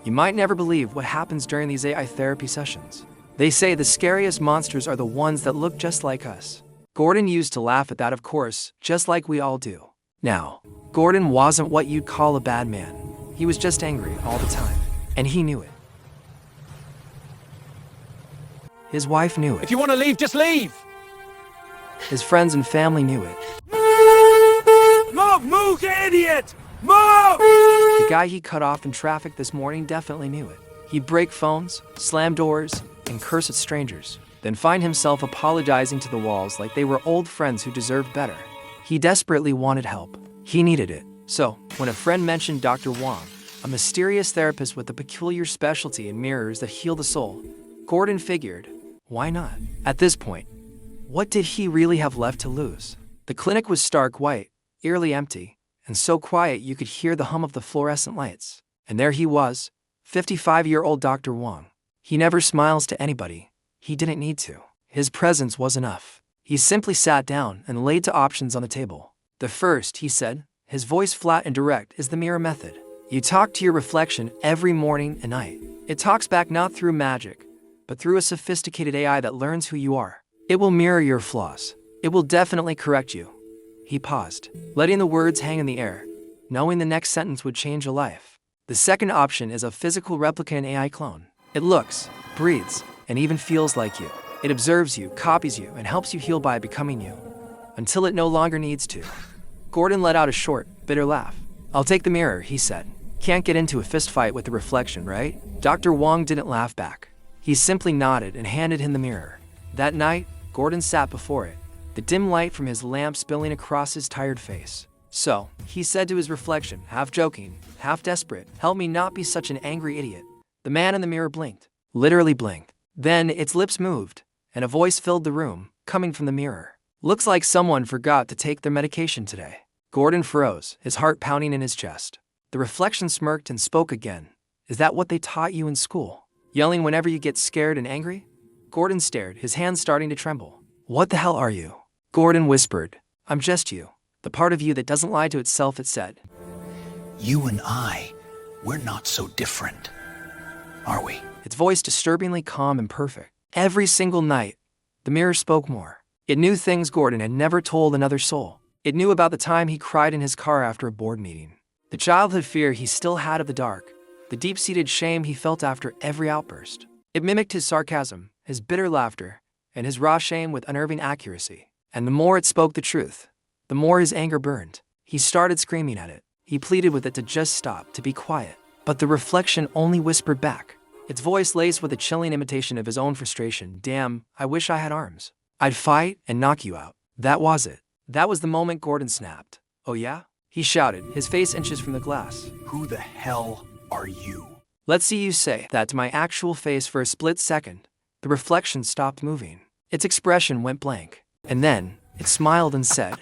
You might never believe what happens during these AI therapy sessions. They say the scariest monsters are the ones that look just like us. Gordon used to laugh at that, of course, just like we all do. Now, Gordon wasn't what you'd call a bad man. He was just angry all the time, and he knew it. His wife knew it. If you want to leave, just leave! His friends and family knew it. Move, you idiot! Move! The guy he cut off in traffic this morning definitely knew it. He'd break phones, slam doors, and curse at strangers, then find himself apologizing to the walls like they were old friends who deserved better. He desperately wanted help. He needed it. So, when a friend mentioned Dr. Wong, a mysterious therapist with a peculiar specialty in mirrors that heal the soul, Gordon figured, why not? At this point, what did he really have left to lose? The clinic was stark white, eerily empty, and so quiet you could hear the hum of the fluorescent lights. And there he was, 55-year-old Dr. Wong. He never smiles to anybody. He didn't need to. His presence was enough. He simply sat down and laid two options on the table. The first, he said, his voice flat and direct, is the mirror method. You talk to your reflection every morning and night. It talks back not through magic, but through a sophisticated AI that learns who you are. It will mirror your flaws. It will definitely correct you. He paused, letting the words hang in the air, knowing the next sentence would change a life. The second option is a physical replica and AI clone. It looks, breathes, and even feels like you. It observes you, copies you, and helps you heal by becoming you, until it no longer needs to. Gordon let out a short, bitter laugh. I'll take the mirror, he said. Can't get into a fist fight with the reflection, right? Dr. Wong didn't laugh back. He simply nodded and handed him the mirror. That night, Gordon sat before it, the dim light from his lamp spilling across his tired face. So, he said to his reflection, half joking, half desperate, help me not be such an angry idiot. The man in the mirror blinked, literally blinked. Then its lips moved, and a voice filled the room, coming from the mirror. Looks like someone forgot to take their medication today. Gordon froze, his heart pounding in his chest. The reflection smirked and spoke again. Is that what they taught you in school? Yelling whenever you get scared and angry? Gordon stared, his hands starting to tremble. What the hell are you? Gordon whispered. I'm just you. The part of you that doesn't lie to itself, it said. You and I, we're not so different, are we? Its voice disturbingly calm and perfect. Every single night, the mirror spoke more. It knew things Gordon had never told another soul. It knew about the time he cried in his car after a board meeting, the childhood fear he still had of the dark, the deep-seated shame he felt after every outburst. It mimicked his sarcasm, his bitter laughter, and his raw shame with unnerving accuracy. And the more it spoke the truth, the more his anger burned. He started screaming at it. He pleaded with it to just stop, to be quiet. But the reflection only whispered back, its voice laced with a chilling imitation of his own frustration. Damn, I wish I had arms. I'd fight and knock you out. That was it. That was the moment Gordon snapped. Oh yeah? He shouted, his face inches from the glass. Who the hell are you? Let's see you say that to my actual face for a split second. The reflection stopped moving. Its expression went blank. And then, it smiled and said,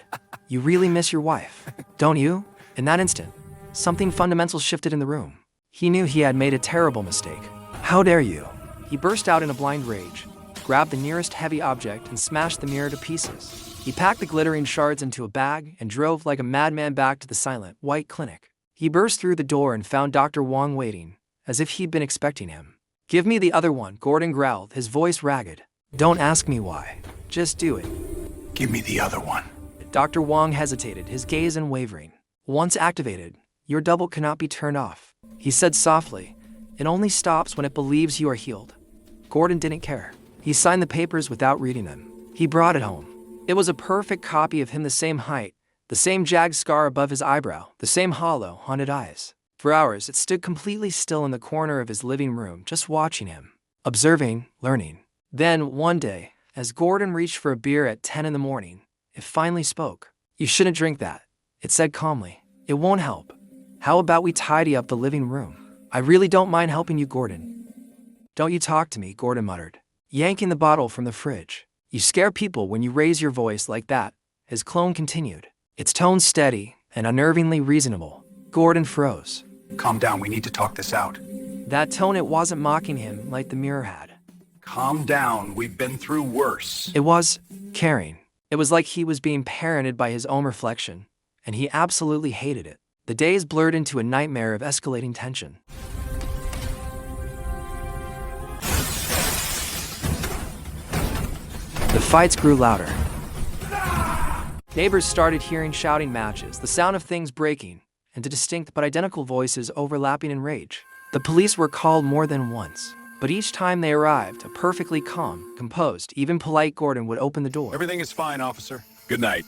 You really miss your wife, don't you? In that instant, something fundamental shifted in the room. He knew he had made a terrible mistake. How dare you? He burst out in a blind rage, grabbed the nearest heavy object and smashed the mirror to pieces. He packed the glittering shards into a bag and drove like a madman back to the silent, white clinic. He burst through the door and found Dr. Wong waiting, as if he'd been expecting him. Give me the other one, Gordon growled, his voice ragged. Don't ask me why. Just do it. Give me the other one. Dr. Wong hesitated, his gaze unwavering. Once activated, your double cannot be turned off. He said softly, It only stops when it believes you are healed. Gordon didn't care. He signed the papers without reading them. He brought it home. It was a perfect copy of him, the same height, the same jagged scar above his eyebrow, the same hollow, haunted eyes. For hours, it stood completely still in the corner of his living room, just watching him, observing, learning. Then, one day, as Gordon reached for a beer at 10 in the morning, it finally spoke. You shouldn't drink that, it said calmly. It won't help. How about we tidy up the living room? I really don't mind helping you, Gordon. Don't you talk to me, Gordon muttered, yanking the bottle from the fridge. You scare people when you raise your voice like that, his clone continued, its tone steady and unnervingly reasonable. Gordon froze. Calm down, we need to talk this out. That tone, it wasn't mocking him like the mirror had. Calm down, we've been through worse. It was caring. It was like he was being parented by his own reflection, and he absolutely hated it. The days blurred into a nightmare of escalating tension. fights grew louder. Neighbors started hearing shouting matches, the sound of things breaking, and distinct but identical voices overlapping in rage. The police were called more than once, but each time they arrived, a perfectly calm, composed, even polite Gordon would open the door. Everything is fine, officer. Good night.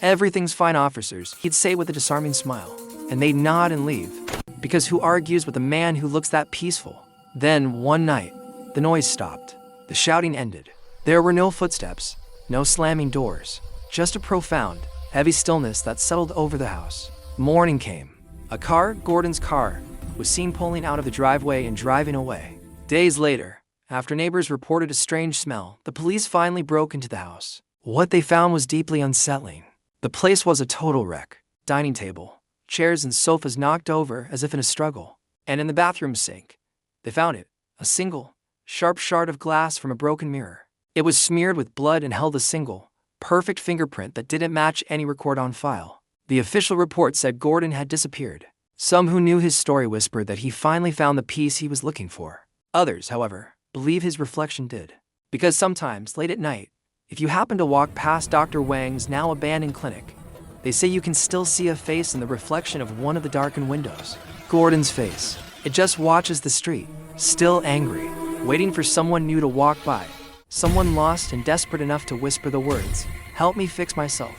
Everything's fine, officers, he'd say with a disarming smile, and they'd nod and leave. Because who argues with a man who looks that peaceful? Then, one night, the noise stopped. The shouting ended. There were no footsteps, no slamming doors, just a profound, heavy stillness that settled over the house. Morning came. A car, Gordon's car, was seen pulling out of the driveway and driving away. Days later, after neighbors reported a strange smell, the police finally broke into the house. What they found was deeply unsettling. The place was a total wreck. Dining table, chairs and sofas knocked over as if in a struggle. And in the bathroom sink, they found it, a single, sharp shard of glass from a broken mirror. It was smeared with blood and held a single, perfect fingerprint that didn't match any record on file. The official report said Gordon had disappeared. Some who knew his story whispered that he finally found the piece he was looking for. Others, however, believe his reflection did. Because sometimes, late at night, if you happen to walk past Dr. Wang's now abandoned clinic, they say you can still see a face in the reflection of one of the darkened windows. Gordon's face. It just watches the street, still angry, waiting for someone new to walk by. Someone lost and desperate enough to whisper the words, "Help me fix myself."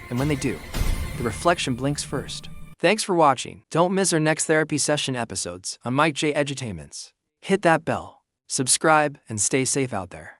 And when they do, the reflection blinks first. Thanks for watching. Don't miss our next therapy session episodes on Mike J Edutainments. Hit that bell, subscribe, and stay safe out there.